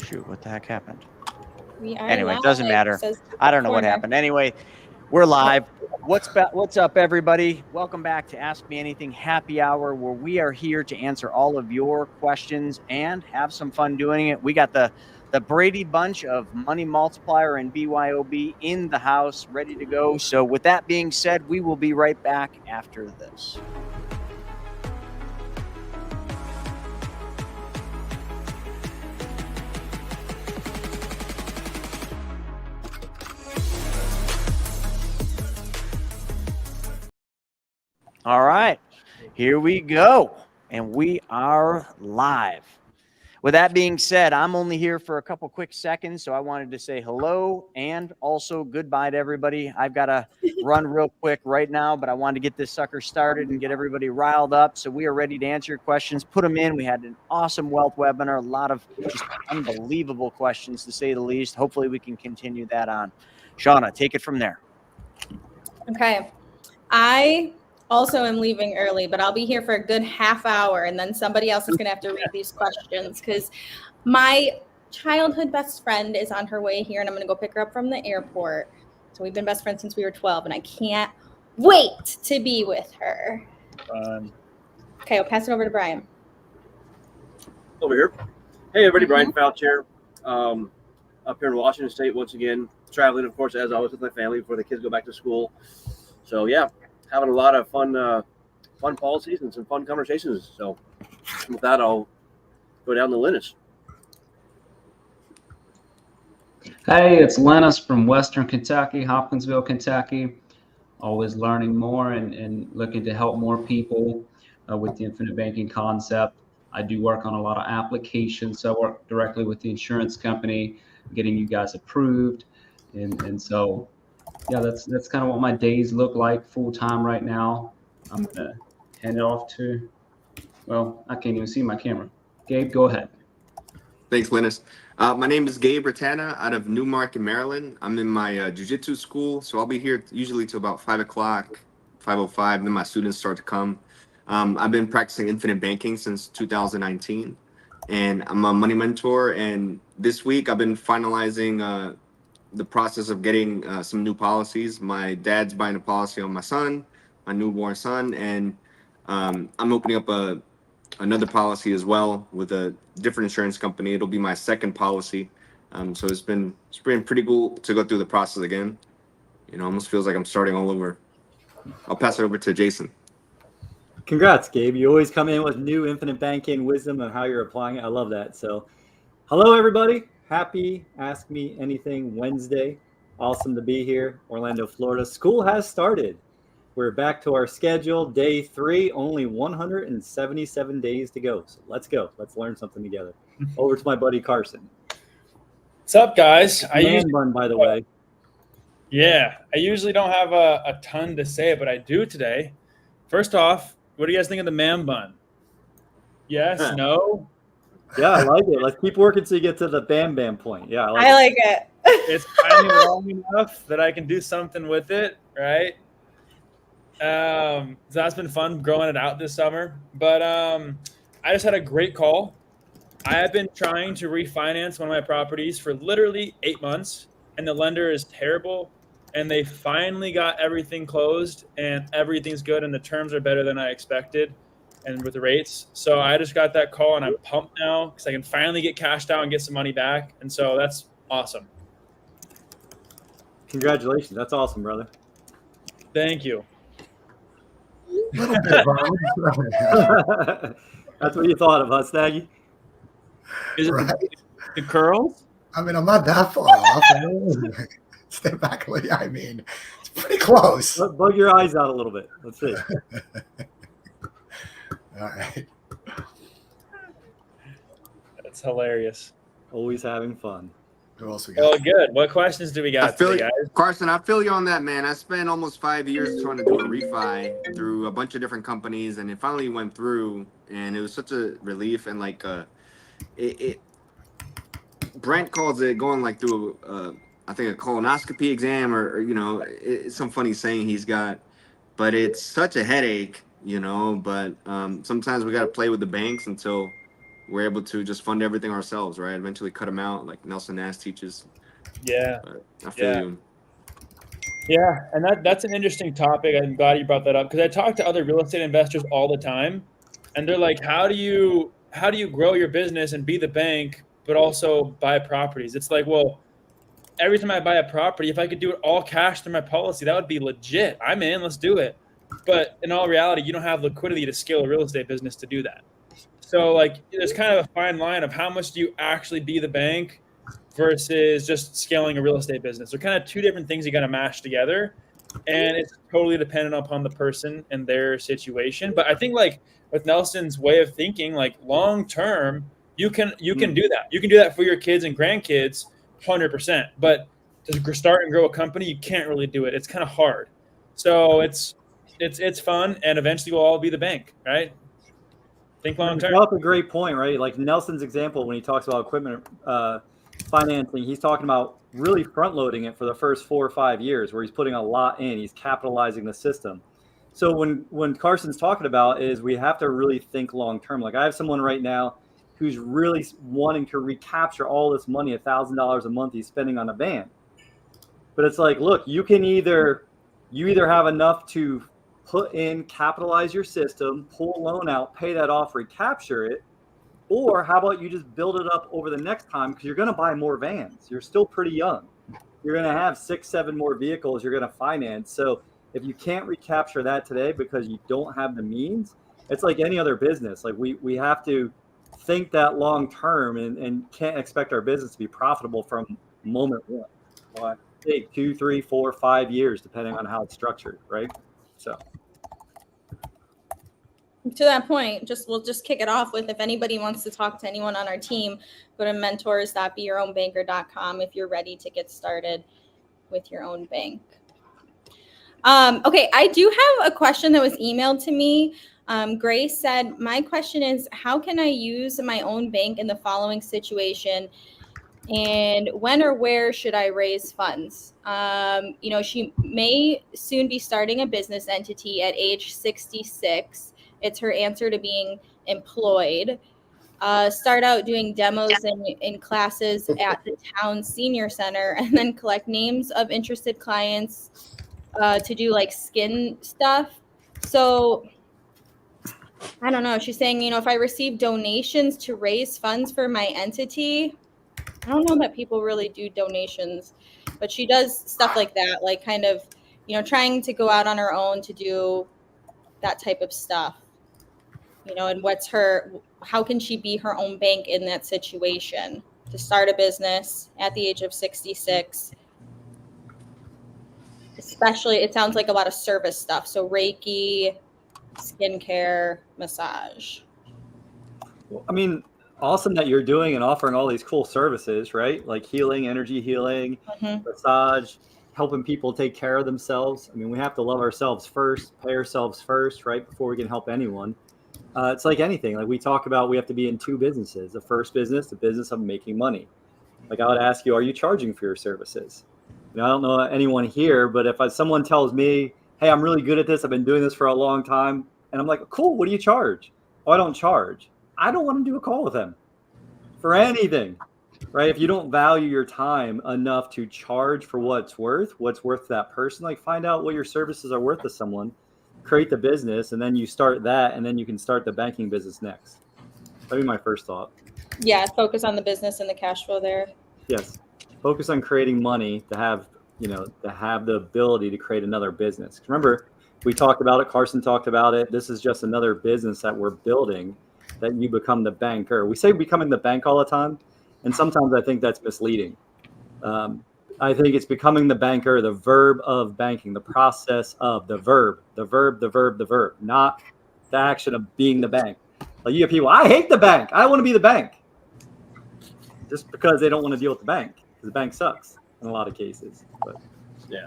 Shoot, what the heck happened? Anyway, it doesn't matter. I don't know what happened. Anyway, we're live. What's up, everybody? Welcome back to Ask Me Anything Happy Hour, where we are here to answer all of your questions and have some fun doing it. We got the Brady bunch of Money Multiplier and BYOB in the house, ready to go. So with that being said, we will be right back after this. All right, here we go. And we are live. With that being said, I'm only here for a couple quick seconds, so I wanted to say hello and also goodbye to everybody. I've got to run real quick right now, but I wanted to get this sucker started and get everybody riled up. So we are ready to answer your questions. Put them in. We had an awesome wealth webinar, a lot of just unbelievable questions, to say the least. Hopefully we can continue that on. Shauna, take it from there. Okay. I also am leaving early, but I'll be here for a good half hour, and then somebody else is going to have to read these questions because my childhood best friend is on her way here, and I'm going to go pick her up from the airport. So we've been best friends since we were 12, and I can't wait to be with her. Okay, I'll pass it over to Brian. Over here. Hey, everybody, Brian Foucher, up here in Washington State once again, traveling, of course, as always, with my family before the kids go back to school. So, yeah. Having a lot of fun policies and some fun conversations. So with that, I'll go down to Linus. Hey, it's Linus from Western Kentucky, Hopkinsville, Kentucky. Always learning more and looking to help more people with the infinite banking concept. I do work on a lot of applications. So I work directly with the insurance company, getting you guys approved. And so yeah, that's kind of what my days look like full time right now. I'm gonna hand it off to, well, I can't even see my camera. Gabe, go ahead. Thanks, Linus. My name is Gabe Ratana out of Newmarket, Maryland. I'm in my jiu-jitsu school, so I'll be here usually till about 5 o'clock, 5:05, then my students start to come. I've been practicing infinite banking since 2019, and I'm a money mentor, and this week I've been finalizing the process of getting some new policies. My dad's buying a policy on my son, my newborn son, and I'm opening up another policy as well with a different insurance company. It'll be my second policy. So it's been pretty cool to go through the process again. You know, almost feels like I'm starting all over. I'll pass it over to Jason. Congrats, Gabe. You always come in with new infinite banking wisdom and how you're applying it. I love that. So hello, everybody. Happy Ask Me Anything Wednesday. Awesome to be here, Orlando, Florida. School has started. We're back to our schedule, day 3, only 177 days to go. So let's go. Let's learn something together. Over to my buddy Carson. What's up, guys? Bun, by the way. Yeah, I usually don't have a ton to say, but I do today. First off, what do you guys think of the man bun? Yes, no? Yeah, I like it. Let's keep working so you get to the bam bam point. Yeah, I like it. It's finally long enough that I can do something with it, right? So that's been fun growing it out this summer. But I just had a great call. I have been trying to refinance one of my properties for literally 8 months, and the lender is terrible. And they finally got everything closed, and everything's good, and the terms are better than I expected. And with the rates. So I just got that call and I'm pumped now because I can finally get cashed out and get some money back. And so that's awesome. Congratulations. That's awesome, brother. Thank you. That's what you thought of, huh, Staggy? Is it the curls? I mean, I'm not that far off. Step back. I mean, it's pretty close. Bug your eyes out a little bit. Let's see. All right. That's hilarious. Always having fun. Who else we got? Well, good. What questions do we got today, guys? Carson, I feel you on that, man. I spent almost 5 years trying to do a refi through a bunch of different companies, and it finally went through, and it was such a relief. And like, Brent calls it going like through, I think a colonoscopy exam or you know, it's some funny saying he's got, but it's such a headache. you know, but sometimes we got to play with the banks until we're able to just fund everything ourselves, right? Eventually cut them out, like Nelson Nash teaches. Yeah. But I feel you. Yeah, and that's an interesting topic. I'm glad you brought that up because I talk to other real estate investors all the time, and they're like, how do you grow your business and be the bank but also buy properties? It's like, well, every time I buy a property, if I could do it all cash through my policy, that would be legit. I'm in, let's do it. But in all reality, you don't have liquidity to scale a real estate business to do that. So like there's kind of a fine line of how much do you actually be the bank versus just scaling a real estate business. They're kind of two different things you got to mash together. And it's totally dependent upon the person and their situation. But I think like with Nelson's way of thinking, like long term, you can do that. You can do that for your kids and grandkids 100%. But to start and grow a company, you can't really do it. It's kind of hard. So it's fun, and eventually we'll all be the bank, right? Think long term. That's a great point, right? Like Nelson's example when he talks about equipment financing, he's talking about really front loading it for the first 4 or 5 years, where he's putting a lot in. He's capitalizing the system. So when Carson's talking about is we have to really think long term. Like I have someone right now who's really wanting to recapture all this money, $1,000 a month he's spending on a van. But it's like, look, you either have enough to put in, capitalize your system, pull a loan out, pay that off, recapture it, or how about you just build it up over the next time, because you're going to buy more vans. You're still pretty young. You're going to have 6, 7 more vehicles you're going to finance. So if you can't recapture that today because you don't have the means, it's like any other business. Like we have to think that long term and can't expect our business to be profitable from moment one. Well, take 2, 3, 4, 5 years, depending on how it's structured, right? So to that point, we'll just kick it off with, if anybody wants to talk to anyone on our team, go to mentors.beyourownbanker.com if you're ready to get started with your own bank. Okay, I do have a question that was emailed to me. Grace said, my question is, how can I use my own bank in the following situation? And when or where should I raise funds? She may soon be starting a business entity at age 66. It's her answer to being employed. Start out doing demos in classes at the town senior center, and then collect names of interested clients to do like skin stuff. So I don't know. She's saying, if I receive donations to raise funds for my entity, I don't know that people really do donations, but she does stuff like that, like kind of, trying to go out on her own to do that type of stuff, and how can she be her own bank in that situation to start a business at the age of 66? Especially, it sounds like a lot of service stuff. So Reiki, skincare, massage. Well, I mean, awesome that you're doing and offering all these cool services, right? Like healing, energy healing, massage, helping people take care of themselves. I mean, we have to love ourselves first, pay ourselves first, right? Before we can help anyone. It's like anything. Like we talk about, we have to be in 2 businesses. The first business, the business of making money. Like I would ask you, are you charging for your services? I don't know anyone here, but if someone tells me, hey, I'm really good at this, I've been doing this for a long time, and I'm like, cool, what do you charge? Oh, I don't charge. I don't want to do a call with them for anything, right? If you don't value your time enough to charge for what's worth to that person, like find out what your services are worth to someone, create the business, and then you start that, and then you can start the banking business next. That'd be my first thought. Yeah, focus on the business and the cash flow there. Yes. Focus on creating money to have the ability to create another business. Remember, we talked about it. Carson talked about it. This is just another business that we're building, that you become the banker. We say becoming the bank all the time, and sometimes I think that's misleading. I think it's becoming the banker, the verb of banking, the process of the verb, not the action of being the bank. Like you have people, I hate the bank. I want to be the bank. Just because they don't want to deal with the bank, because the bank sucks in a lot of cases. But yeah.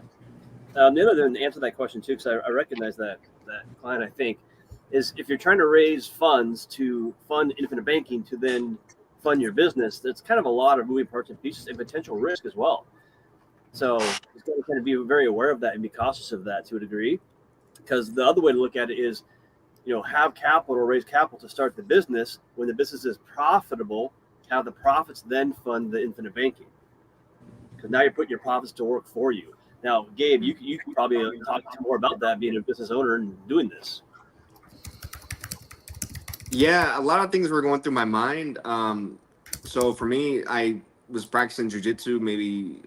The other thing to answer that question too, because I recognize that client, I think, is if you're trying to raise funds to fund infinite banking to then fund your business, there's kind of a lot of moving parts and pieces and potential risk as well. So it's got to kind of be very aware of that and be cautious of that to a degree, because the other way to look at it is have capital or raise capital to start the business. When the business is profitable, have the profits then fund the infinite banking. Because now you're putting your profits to work for you. Now, Gabe, you can probably talk more about that, being a business owner and doing this. Yeah, a lot of things were going through my mind. So for me, I was practicing jujitsu maybe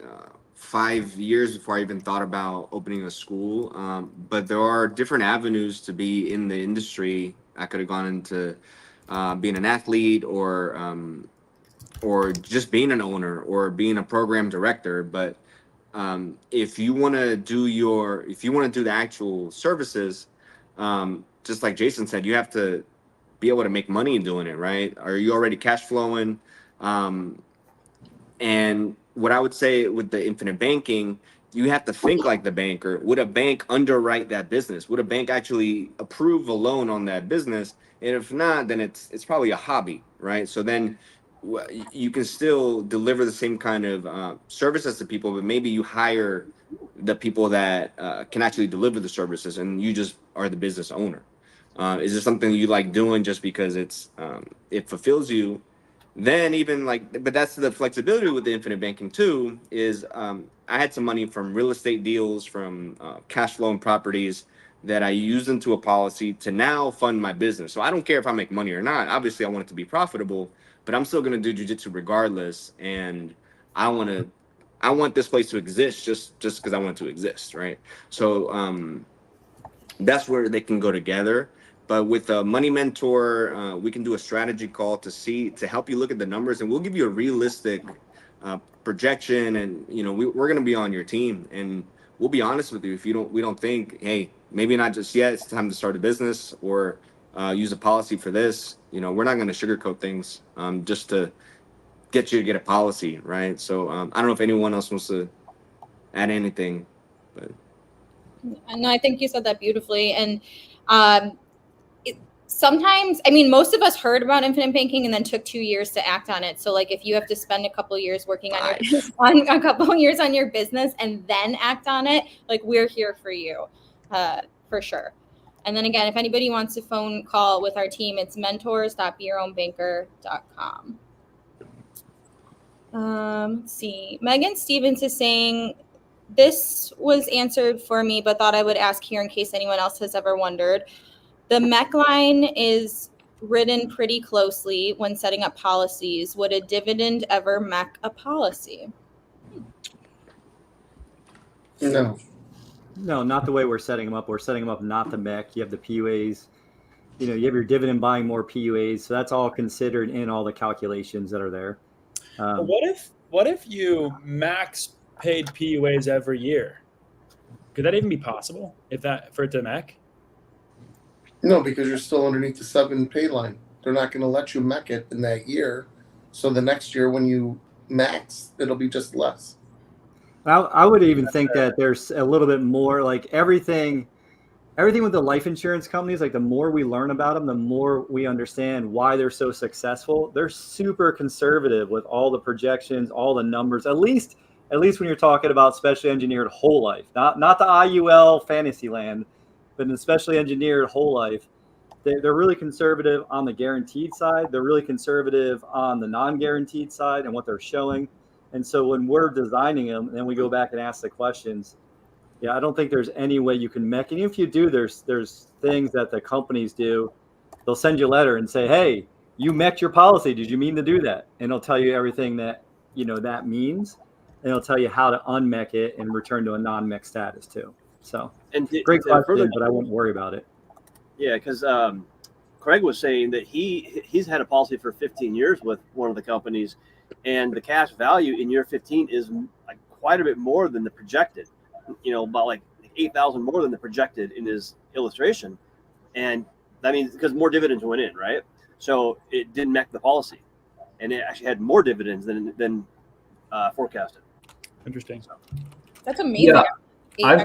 5 years before I even thought about opening a school. But there are different avenues to be in the industry. I could have gone into being an athlete or just being an owner or being a program director. But if you want to do the actual services, just like Jason said, you have to be able to make money in doing it, right? Are you already cash flowing? And what I would say with the infinite banking, you have to think like the banker. Would a bank underwrite that business? Would a bank actually approve a loan on that business? And if not, then it's probably a hobby, right? So then you can still deliver the same kind of services to people, but maybe you hire the people that can actually deliver the services, and you just are the business owner. Is this something you like doing just because it fulfills you? Then even but that's the flexibility with the infinite banking too, is I had some money from real estate deals, from cash flowing properties that I used into a policy to now fund my business. So I don't care if I make money or not. Obviously I want it to be profitable, but I'm still going to do jujitsu regardless. And I want this place to exist just because I want it to exist, right? So that's where they can go together. But with a money mentor, we can do a strategy call to help you look at the numbers, and we'll give you a realistic projection. And we're going to be on your team, and we'll be honest with you. If we don't think, hey, maybe not just yet, it's time to start a business or use a policy for this. We're not going to sugarcoat things just to get you to get a policy, right? So I don't know if anyone else wants to add anything, but. No, I think you said that beautifully. And sometimes, most of us heard about infinite banking and then took 2 years to act on it. So like if you have to spend a couple of years working on a couple of years on your business and then act on it, like we're here for you, for sure. And then again, if anybody wants to phone call with our team, it's mentors.beyourownbanker.com. Let's see. Megan Stevens is saying, this was answered for me, but thought I would ask here in case anyone else has ever wondered. The MEC line is written pretty closely when setting up policies. Would a dividend ever MEC a policy? No. No, not the way we're setting them up. We're setting them up not to MEC. You have the PUAs. You have your dividend buying more PUAs. So that's all considered in all the calculations that are there. What if you max paid PUAs every year? Could that even be possible for it to MEC? No, because you're still underneath the 7 pay line. They're not going to let you MEC it in that year. So the next year when you max, it'll be just less. I would even think that there's a little bit more, like everything with the life insurance companies, like the more we learn about them, the more we understand why they're so successful. They're super conservative with all the projections, all the numbers, at least when you're talking about specially engineered whole life, not the IUL fantasy land, but an especially engineered whole life. They're really conservative on the guaranteed side. They're really conservative on the non-guaranteed side and what they're showing. And so when we're designing them, and then we go back and ask the questions, I don't think there's any way you can MEC. And if you do, there's things that the companies do. They'll send you a letter and say, hey, you MEC'd your policy. Did you mean to do that? And it'll tell you everything that, that means. And it'll tell you how to unmec it and return to a non-MEC status too. So great question, but I wouldn't worry about it. Yeah, because Craig was saying that he's had a policy for 15 years with one of the companies, and the cash value in year 15 is like quite a bit more than the projected. About like 8,000 more than the projected in his illustration, and that means because more dividends went in, right? So it didn't MEC the policy, and it actually had more dividends than forecasted. Interesting. That's amazing. Yeah,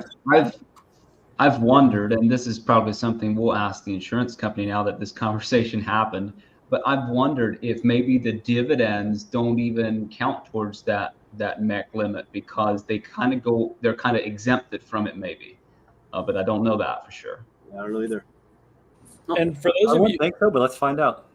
I've wondered, and this is probably something we'll ask the insurance company now that this conversation happened, but I've wondered if maybe the dividends don't even count towards that MEC limit because they're kind of exempted from it maybe, but I don't know that for sure. I don't know either. And for those I of wouldn't you, think so, but let's find out.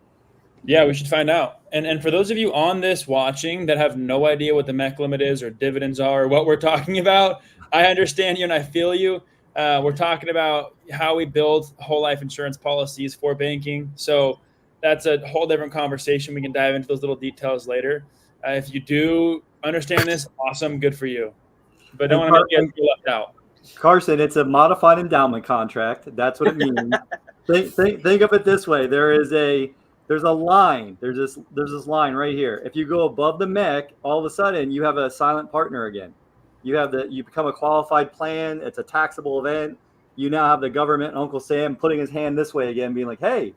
yeah, we should find out. And for those of you on this watching that have no idea what the MEC limit is or dividends are or what we're talking about, I understand you and I feel you. We're talking about how we build whole life insurance policies for banking. So that's a whole different conversation. We can dive into those little details later. If you do understand this, awesome, good for you. But don't want to make you feel left out. Carson, it's a modified endowment contract. That's what it means. think of it this way: there's a line. There's this line right here. If you go above the MEC, all of a sudden you have a silent partner again. You become a qualified plan. It's a taxable event. You now have the government, Uncle Sam, putting his hand this way again, being like, "Hey,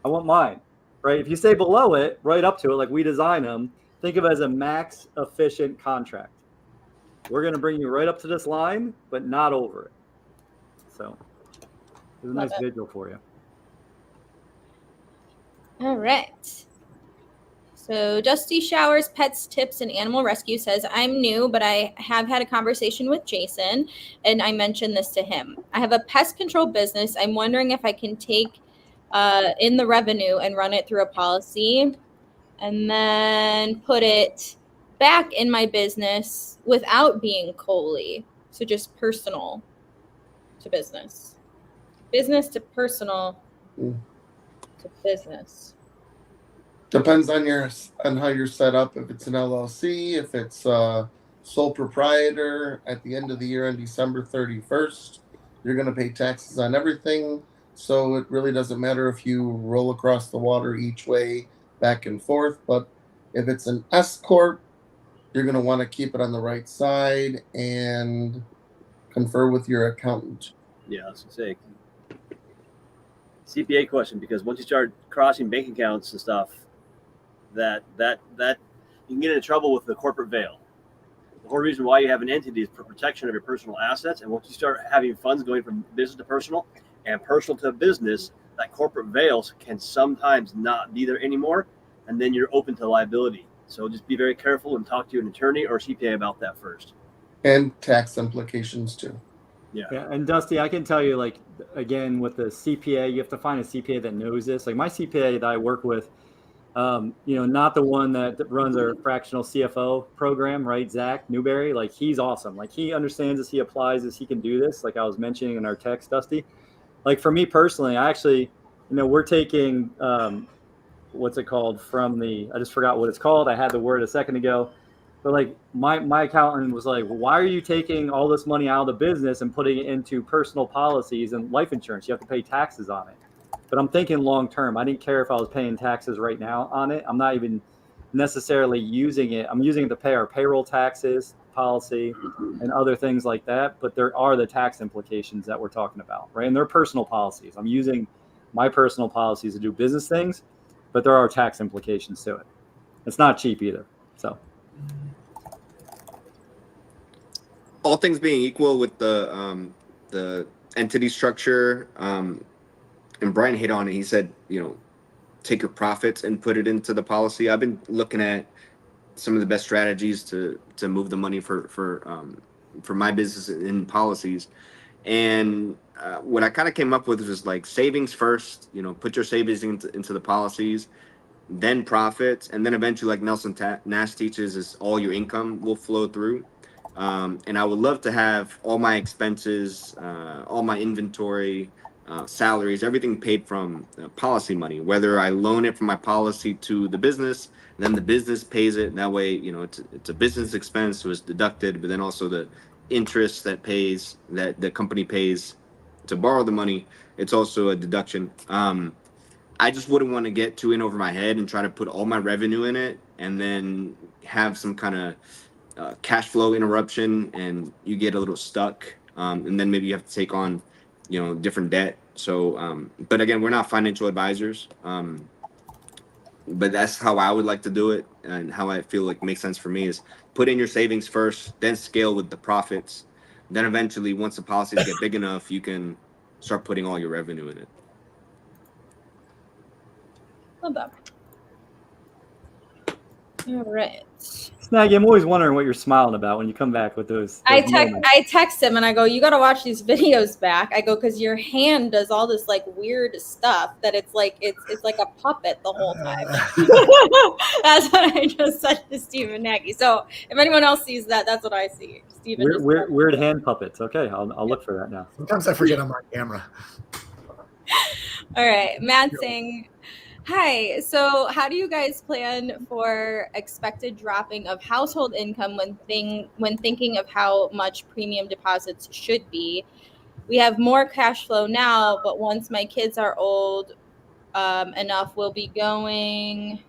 I want mine." Right? If you stay below it, right up to it, like we design them, think of it as a max efficient contract. We're going to bring you right up to this line, but not over it. So it's a nice visual for you. All right. So Dusty Showers, Pets, Tips, and Animal Rescue says, I'm new, but I have had a conversation with Jason, and I mentioned this to him. I have a pest control business. I'm wondering if I can take in the revenue and run it through a policy and then put it back in my business without being COLI. So just personal to business. Business to personal to business. Depends on how you're set up. If it's an LLC, if it's sole proprietor, at the end of the year on December 31st, you're going to pay taxes on everything. So it really doesn't matter if you roll across the water each way, back and forth. But if it's an S corp, you're going to want to keep it on the right side and confer with your accountant. Yeah, I was gonna say CPA question, because once you start crossing bank accounts and stuff, that you can get into trouble with the corporate veil. The whole reason why you have an entity is for protection of your personal assets. And once you start having funds going from business to personal and personal to business, that corporate veil can sometimes not be there anymore, and then you're open to liability. So just be very careful and talk to an attorney or CPA about that first. And tax implications too. Yeah, and Dusty, I can tell you, like, again, with the CPA, you have to find a CPA that knows this. Like my CPA that I work with, not the one that runs our fractional CFO program, right? Zach Newberry, like he's awesome. Like he understands this, he applies this, he can do this. Like I was mentioning in our text, Dusty. Like for me personally, I actually, we're taking, what's it called I just forgot what it's called. I had the word a second ago. But like my accountant was like, well, why are you taking all this money out of the business and putting it into personal policies and life insurance? You have to pay taxes on it. But I'm thinking long term. I didn't care if I was paying taxes right now on it. I'm not even necessarily using it. I'm using it to pay our payroll taxes, policy, and other things like that. But there are the tax implications that we're talking about, right? And they're personal policies. I'm using my personal policies to do business things, but there are tax implications to it. It's not cheap either. So. All things being equal with the entity structure, and Brian hit on it. He said, take your profits and put it into the policy. I've been looking at some of the best strategies to move the money for my business in policies. And what I kind of came up with was like savings first, put your savings into the policies, then profits. And then eventually, like Nelson Nash teaches, is all your income will flow through. And I would love to have all my expenses, all my inventory, salaries, everything paid from policy money, whether I loan it from my policy to the business, then the business pays it. That way, it's a business expense, so it's deducted, but then also the interest that the company pays to borrow the money, it's also a deduction. I just wouldn't want to get too in over my head and try to put all my revenue in it and then have some kind of cash flow interruption and you get a little stuck. And then maybe you have to take on different debt. So, but again, we're not financial advisors. But that's how I would like to do it, and how I feel like makes sense for me is put in your savings first, then scale with the profits. Then eventually, once the policies get big enough, you can start putting all your revenue in it. Love that. All right. Snaggy, I'm always wondering what you're smiling about when you come back with those moments. I text him and I go, you got to watch these videos back. I go, because your hand does all this like weird stuff that it's like a puppet the whole time. That's what I just said to Stephen Nagy. So if anyone else sees that, that's what I see. Stephen Weird hand puppets. Okay, I'll look for that now. Sometimes I forget I'm on camera. All right, Matt saying, hi, so how do you guys plan for expected dropping of household income when thinking of how much premium deposits should be? We have more cash flow now, but once my kids are old enough, we'll be going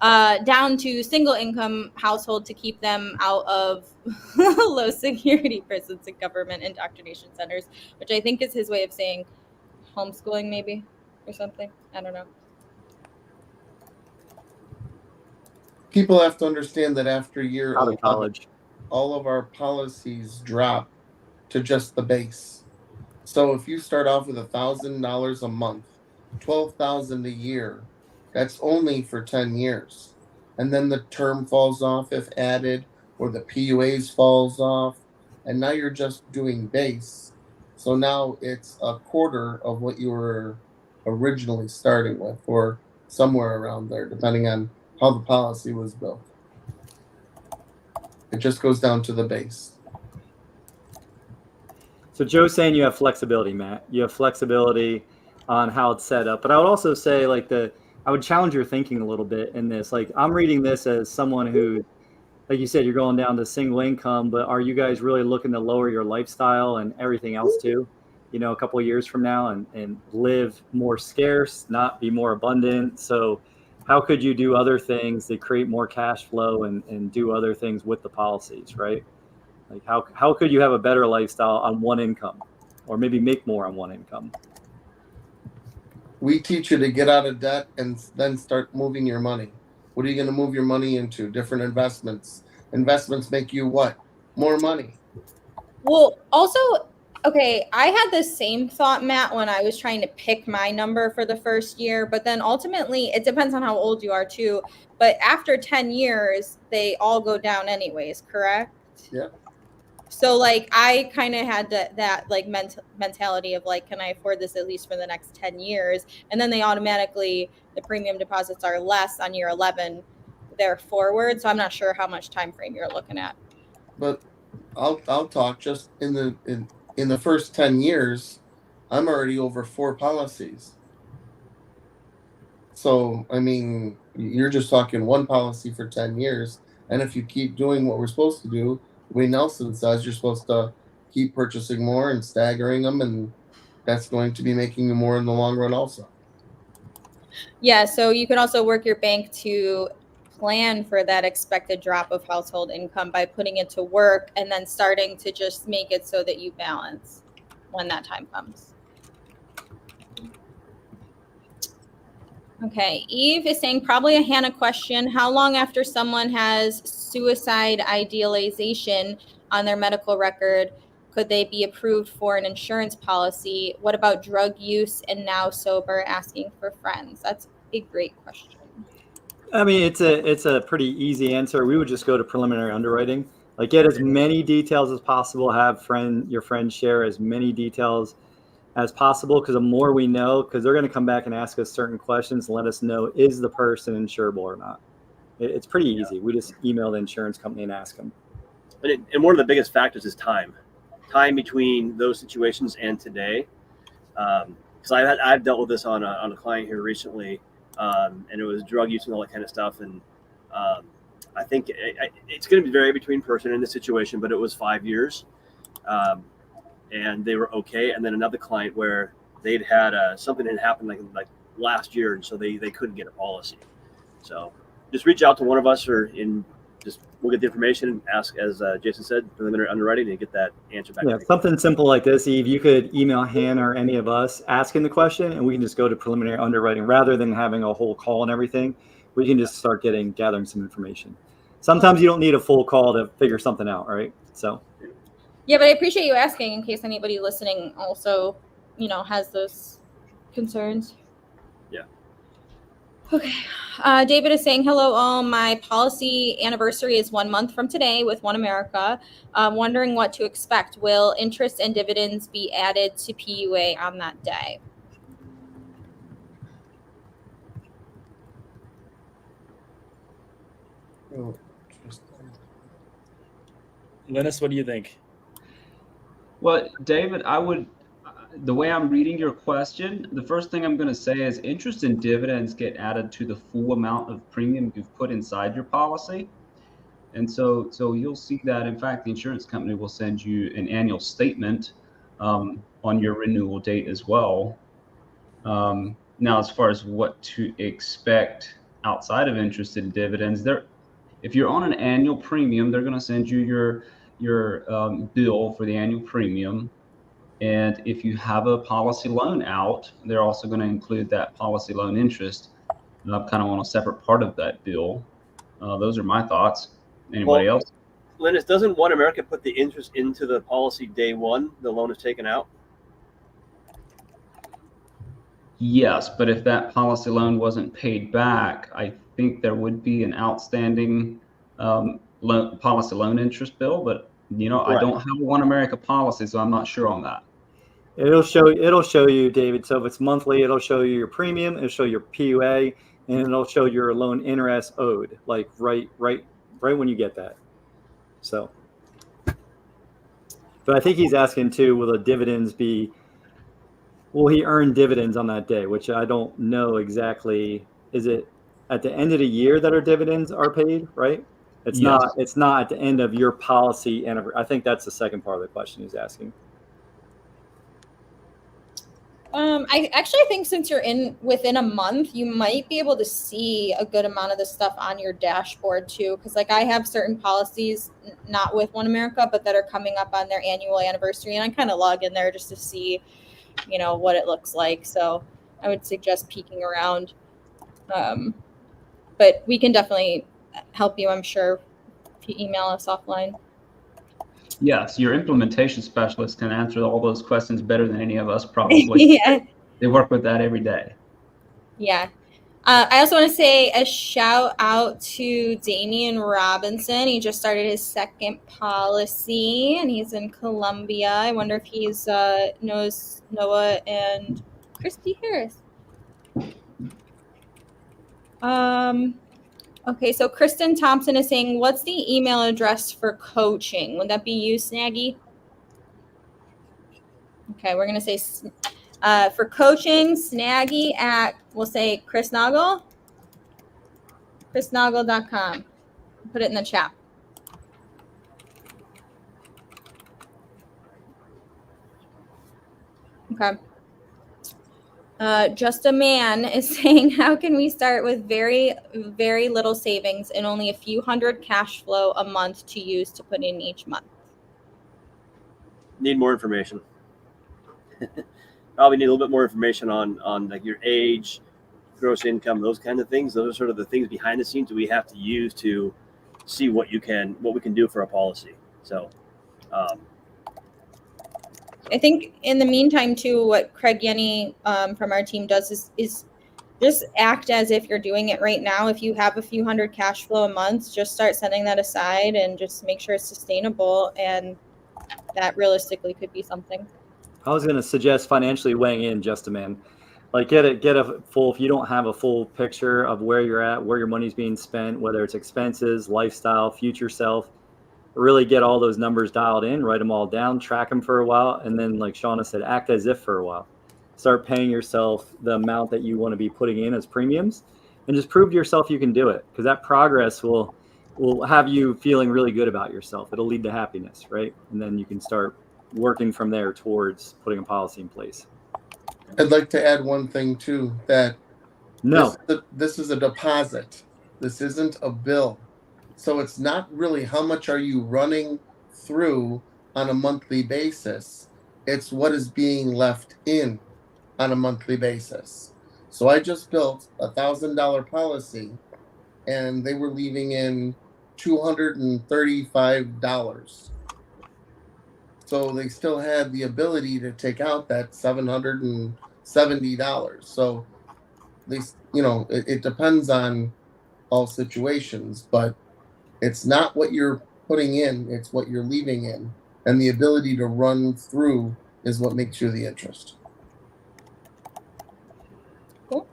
down to single income household to keep them out of low security prisons and government indoctrination centers, which I think is his way of saying homeschooling maybe or something. I don't know. People have to understand that after year Out of college, all of our policies drop to just the base. So if you start off with $1,000 a month, $12,000 a year, that's only for 10 years. And then the term falls off if added, or the PUAs falls off, and now you're just doing base. So now it's a quarter of what you were originally starting with, or somewhere around there, depending on how the policy was built. It just goes down to the base. So Joe's saying you have flexibility, Matt. You have flexibility on how it's set up. But I would also say I would challenge your thinking a little bit in this. Like, I'm reading this as someone who, like you said, you're going down to single income, but are you guys really looking to lower your lifestyle and everything else too, a couple of years from now and live more scarce, not be more abundant? So how could you do other things that create more cash flow and do other things with the policies, right? Like how could you have a better lifestyle on one income, or maybe make more on one income? We teach you to get out of debt and then start moving your money. What are you going to move your money into? Different investments. Investments make you what? More money. Well, also, okay, I had the same thought, Matt, when I was trying to pick my number for the first year, but then ultimately it depends on how old you are too. But after 10 years, they all go down anyways, correct? Yeah. So like I kind of had that like mentality of like, can I afford this at least for the next 10 years? And then the premium deposits are less on year 11 there forward. So I'm not sure how much time frame you're looking at. But I'll talk just in the first 10 years, I'm already over 4 policies. So, I mean, you're just talking one policy for 10 years. And if you keep doing what we're supposed to do, the way Nelson says, you're supposed to keep purchasing more and staggering them. And that's going to be making you more in the long run also. Yeah. So you could also work your bank to plan for that expected drop of household income by putting it to work and then starting to just make it so that you balance when that time comes. Okay, Eve is saying probably a Hannah question. How long after someone has suicide idealization on their medical record could they be approved for an insurance policy? What about drug use and now sober, asking for friends? That's a great question. I mean, it's a pretty easy answer. We would just go to preliminary underwriting. Like, get as many details as possible. Have your friends share as many details as possible, because the more we know, because they're going to come back and ask us certain questions and let us know, is the person insurable or not. It's pretty easy. We just email the insurance company and ask them. And one of the biggest factors is time between those situations and today. Because I've dealt with this on a client here recently, and it was drug use and all that kind of stuff. And I think it's going to vary between person and the situation, but it was 5 years. And they were okay. And then another client where they'd had something had happened like last year, and so they couldn't get a policy. So just reach out to one of us, we'll get the information and ask, as Jason said, preliminary underwriting, and get that answer back. Yeah, something simple like this, Eve. You could email Hannah or any of us asking the question, and we can just go to preliminary underwriting rather than having a whole call and everything. We can just start gathering some information. Sometimes you don't need a full call to figure something out, right? So. Yeah, but I appreciate you asking in case anybody listening also, has those concerns. Yeah. Okay. David is saying, hello, all. My policy anniversary is 1 month from today with One America. Wondering what to expect. Will interest and dividends be added to PUA on that day? Oh, interesting. Linus, what do you think? Well, David, the way I'm reading your question, the first thing I'm going to say is interest and dividends get added to the full amount of premium you've put inside your policy. And so you'll see that, in fact, the insurance company will send you an annual statement on your renewal date as well. Now, as far as what to expect outside of interest and dividends, if you're on an annual premium, they're going to send you your bill for the annual premium. And if you have a policy loan out, they're also going to include that policy loan interest kind of on a separate part of that bill. Those are my thoughts. Anybody else? Linus, doesn't One America put the interest into the policy day one? The loan is taken out. Yes, but if that policy loan wasn't paid back, I think there would be an outstanding policy loan interest bill. But I don't have a One America policy, so I'm not sure on that. It'll show you, David. So if it's monthly, it'll show you your premium, it'll show your PUA, and it'll show your loan interest owed, like right when you get that. So, but I think he's asking too, will the dividends will he earn dividends on that day? Which I don't know exactly. Is it at the end of the year that our dividends are paid, right? It's Yes. It's not at the end of your policy anniversary. I think that's the second part of the question he's asking. I actually think since you're within a month, you might be able to see a good amount of the stuff on your dashboard too. Because like I have certain policies, not with One America, but that are coming up on their annual anniversary, and I kind of log in there just to see, what it looks like. So I would suggest peeking around. But we can definitely help you, I'm sure, if you email us offline. Yes, your implementation specialist can answer all those questions better than any of us probably. Yeah. They work with that every day. Yeah. I also want to say a shout out to Damian Robinson. He just started his second policy and he's in Columbia. I wonder if he's knows Noah and Christy Harris. Okay, so Kristen Thompson is saying, what's the email address for coaching? Would that be you, Snaggy? Okay, we're going to say for coaching, Snaggy at, we'll say Chris Noggle, chrisnoggle.com. Put it in the chat. Okay. Just a man is saying, how can we start with very, very little savings and only a few hundred cash flow a month to use to put in each month? Need more information. Probably need a little bit more information on like your age, gross income, those kind of things. Those are sort of the things behind the scenes that we have to use to see what we can do for a policy. So I think in the meantime too, what Craig Yenny from our team does is just act as if you're doing it right now. If you have a few hundred cash flow a month, just start setting that aside and just make sure it's sustainable, and that realistically could be something. I was going to suggest financially weighing in, just a man. Like get a full, if you don't have a full picture of where you're at, where your money's being spent, whether it's expenses, lifestyle, future self, really get all those numbers dialed in, write them all down, track them for a while, and then like Shauna said, act as if for a while. Start paying yourself the amount that you want to be putting in as premiums, and just prove to yourself you can do it, because that progress will have you feeling really good about yourself. It'll lead to happiness, right? And then you can start working from there towards putting a policy in place. I'd like to add one thing too, that No, this is a deposit. This isn't a bill. So it's not really how much are you running through on a monthly basis. It's what is being left in on a monthly basis. So I just built $1,000 policy and they were leaving in $235. So they still had the ability to take out that $770. So least, it depends on all situations, but it's not what you're putting in, it's what you're leaving in. And the ability to run through is what makes you the interest. Cool.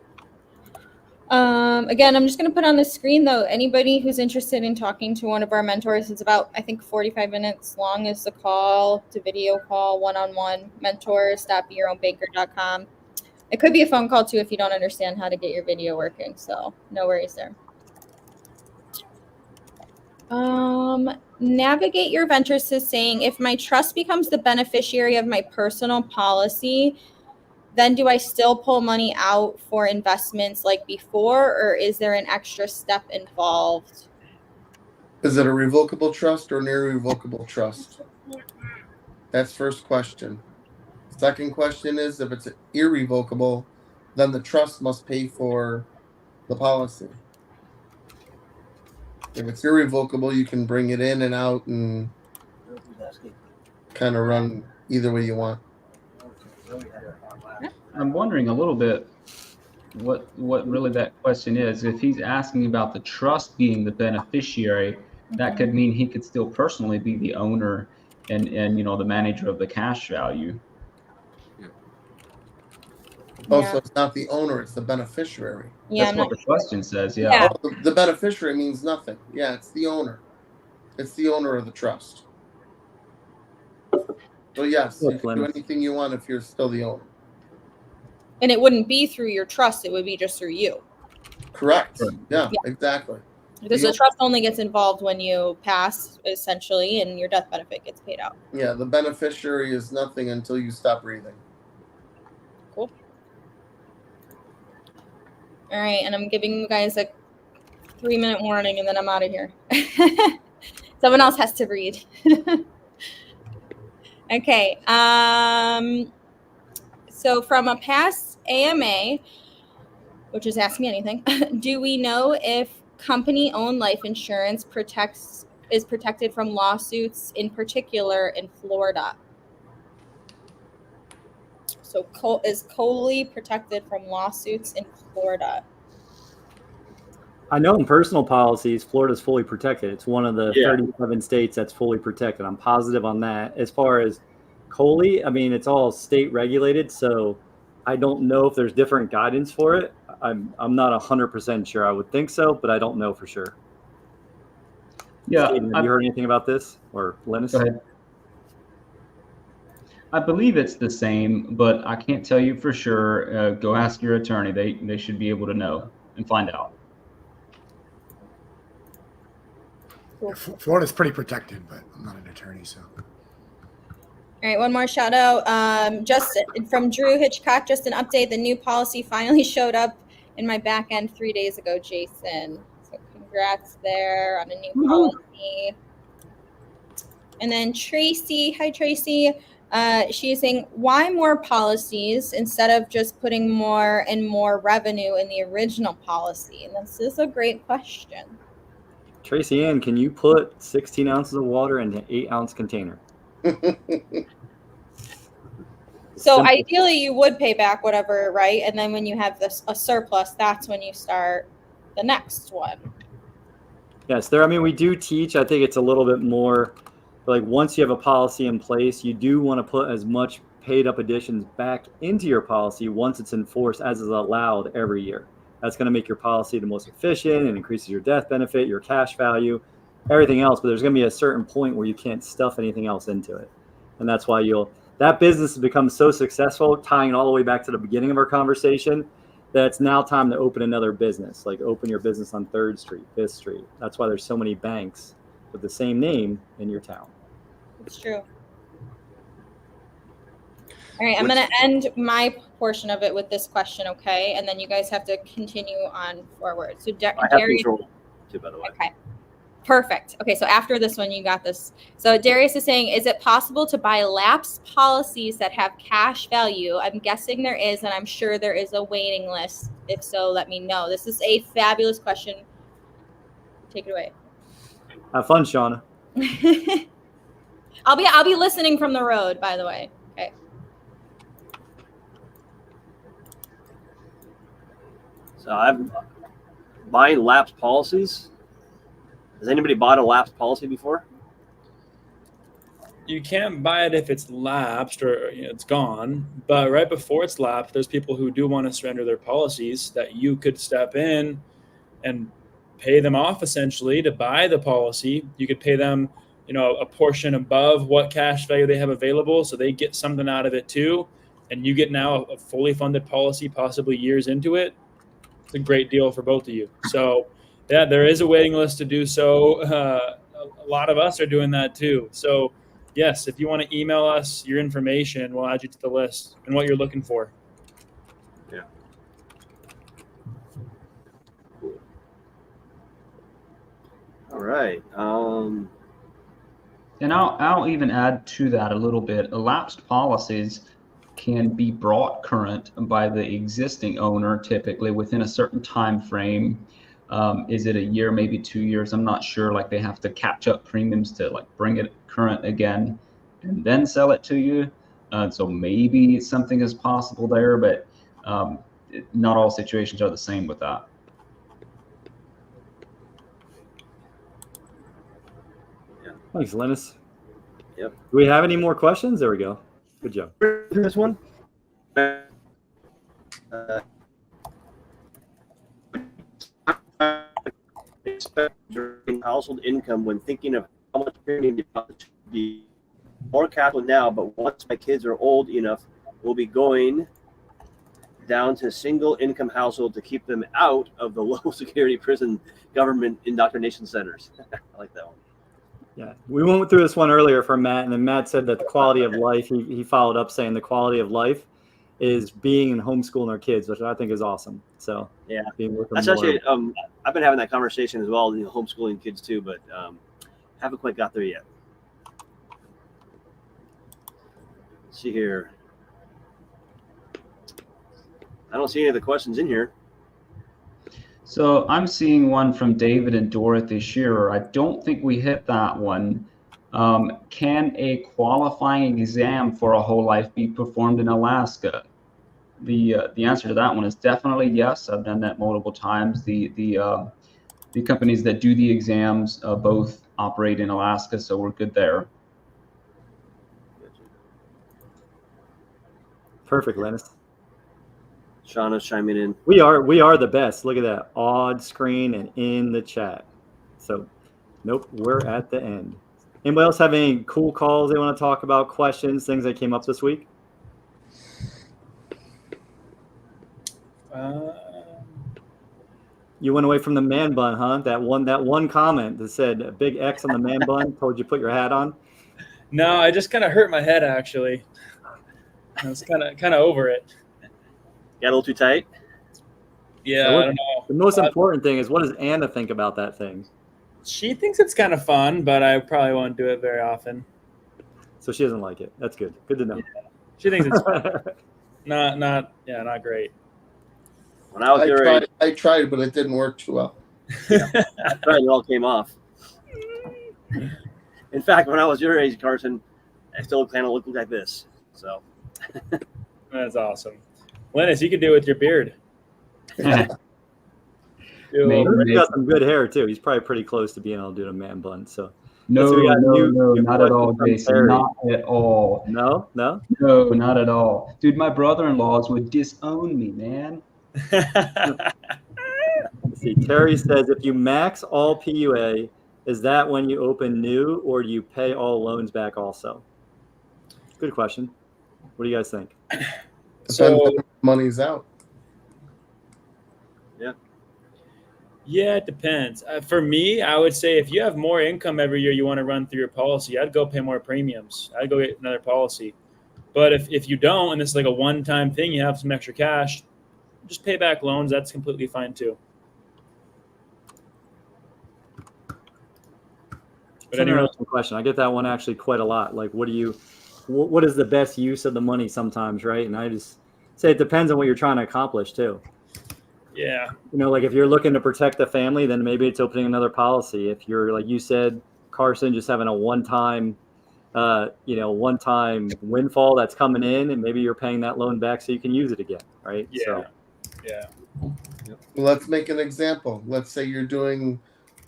Again, I'm just going to put on the screen, though, anybody who's interested in talking to one of our mentors, it's about, I think, 45 minutes long is the call to video call, one-on-one, mentors.beyourownbanker.com. It could be a phone call, too, if you don't understand how to get your video working, so no worries there. Navigate your ventures is saying, if my trust becomes the beneficiary of my personal policy, then do I still pull money out for investments like before, or is there an extra step involved? Is it a revocable trust or an irrevocable trust? That's first question. Second question is, if it's irrevocable, then the trust must pay for the policy. If it's irrevocable, you can bring it in and out and kind of run either way you want. I'm wondering a little bit what really that question is. If he's asking about the trust being the beneficiary, that could mean he could still personally be the owner and the manager of the cash value. Oh, so it's not the owner, it's the beneficiary. Yeah, That's what the question says. Yeah. Oh, the beneficiary means nothing. Yeah, it's the owner. It's the owner of the trust. So yes, you can do anything you want if you're still the owner. And it wouldn't be through your trust, it would be just through you. Correct. Yeah, exactly. Because the trust only gets involved when you pass, essentially, and your death benefit gets paid out. Yeah, the beneficiary is nothing until you stop breathing. Cool. All right, and I'm giving you guys a 3-minute warning, and then I'm out of here. Someone else has to read. Okay. So from a past AMA, which is Ask Me Anything, do we know if company-owned life insurance is protected from lawsuits, in particular in Florida? So is COLI protected from lawsuits in Florida? I know in personal policies, Florida's fully protected. It's one of the 37 states that's fully protected. I'm positive on that. As far as COLI, I mean, it's all state regulated, so I don't know if there's different guidance for it. I'm not 100% sure. I would think so, but I don't know for sure. Yeah. Steven, have you heard anything about this? Or Linus? Go ahead. I believe it's the same, but I can't tell you for sure. Go ask your attorney. They should be able to know and find out. Florida's pretty protected, but I'm not an attorney, so. All right, one more shout out. Just from Drew Hitchcock, just an update. The new policy finally showed up in my back end 3 days ago, Jason. So congrats there on a new policy. And then Tracy, hi Tracy. She's saying, why more policies instead of just putting more and more revenue in the original policy? And this is a great question. Tracy Ann, can you put 16 ounces of water in an 8-ounce container? So ideally you would pay back whatever, right? And then when you have a surplus, that's when you start the next one. Yes, I mean, we do teach. I think it's a little bit more like once you have a policy in place, you do want to put as much paid up additions back into your policy once it's enforced as is allowed every year. That's going to make your policy the most efficient and increases your death benefit, your cash value, everything else. But there's going to be a certain point where you can't stuff anything else into it. And that's why that business has become so successful, tying all the way back to the beginning of our conversation, that it's now time to open another business, like open your business on 3rd Street, 5th Street. That's why there's so many banks with the same name in your town. It's true. All right, I'm going to end my portion of it with this question, okay? And then you guys have to continue on forward. So I have control too, by the way. Okay. Perfect. Okay, so after this one, you got this. So Darius is saying, is it possible to buy lapse policies that have cash value? I'm guessing there is, and I'm sure there is a waiting list. If so, let me know. This is a fabulous question. Take it away. Have fun, Shauna. I'll be listening from the road, by the way. Okay. So I'm buying lapsed policies. Has anybody bought a lapsed policy before? You can't buy it if it's lapsed or it's gone. But right before it's lapsed, there's people who do want to surrender their policies that you could step in and pay them off essentially to buy the policy. You could pay them, a portion above what cash value they have available, so they get something out of it too, and you get now a fully funded policy, possibly years into it. It's a great deal for both of you. So yeah, there is a waiting list to do so. A lot of us are doing that too. So yes, if you want to email us your information, we'll add you to the list and what you're looking for. Yeah. All right. And I'll even add to that a little bit. Elapsed policies can be brought current by the existing owner, typically within a certain time frame. Is it a year, maybe 2 years? I'm not sure. Like they have to catch up premiums to like bring it current again and then sell it to you. So maybe something is possible there, but not all situations are the same with that. Thanks, Linus. Yep. Do we have any more questions? There we go. Good job. This one. Expect household income when thinking of how much premium deposit should be. More capital now, but once my kids are old enough, we'll be going down to single income household to keep them out of the low security prison government indoctrination centers. I like that one. Yeah, we went through this one earlier for Matt, and then Matt said that the quality of life, he followed up saying the quality of life is being and homeschooling our kids, which I think is awesome. So yeah, that's actually, I've been having that conversation as well, homeschooling kids too, but haven't quite got there yet. Let's see here. I don't see any of the questions in here. So I'm seeing one from David and Dorothy Shearer. I don't think we hit that one. Can a qualifying exam for a whole life be performed in Alaska? The answer to that one is definitely yes. I've done that multiple times. The companies that do the exams both operate in Alaska, so we're good there. Perfect, Linus. Shauna's chiming in. We are the best. Look at that. Odd screen and in the chat. So, nope, we're at the end. Anybody else have any cool calls they want to talk about, questions, things that came up this week? You went away from the man bun, huh? That one comment that said a big X on the man bun told you to put your hat on. No, I just kind of hurt my head actually. I was kind of over it. Got a little too tight? Yeah, I don't know. The most important thing is, what does Anna think about that thing? She thinks it's kind of fun, but I probably won't do it very often. So she doesn't like it. That's good. Good to know. Yeah. She thinks it's fun. not great. When I was your age, I tried, but it didn't work too well. Yeah, I tried, it all came off. In fact, when I was your age, Carson, I still kind of looked like this. So that's awesome. Linus, you could do it with your beard. He's got some good hair too. He's probably pretty close to being able to do a man bun. So no, not at all, Jason. Not at all. No, not at all. Dude, my brother-in-laws would disown me, man. Let's see, Terry says, if you max all PUA, is that when you open new, or do you pay all loans back also? Good question. What do you guys think? Depends when money's out. Yeah, it depends. For me, I would say if you have more income every year you want to run through your policy, I'd go pay more premiums. I'd go get another policy. But if you don't, and this is like a one-time thing, you have some extra cash, just pay back loans. That's completely fine too. But an interesting question. I get that one actually quite a lot. Like, what is the best use of the money sometimes, right? And I just say it depends on what you're trying to accomplish too. Yeah. Like if you're looking to protect the family, then maybe it's opening another policy. If you're, like you said, Carson, just having a one-time windfall that's coming in, and maybe you're paying that loan back so you can use it again, right? Yeah. So Yeah. Let's make an example. Let's say you're doing,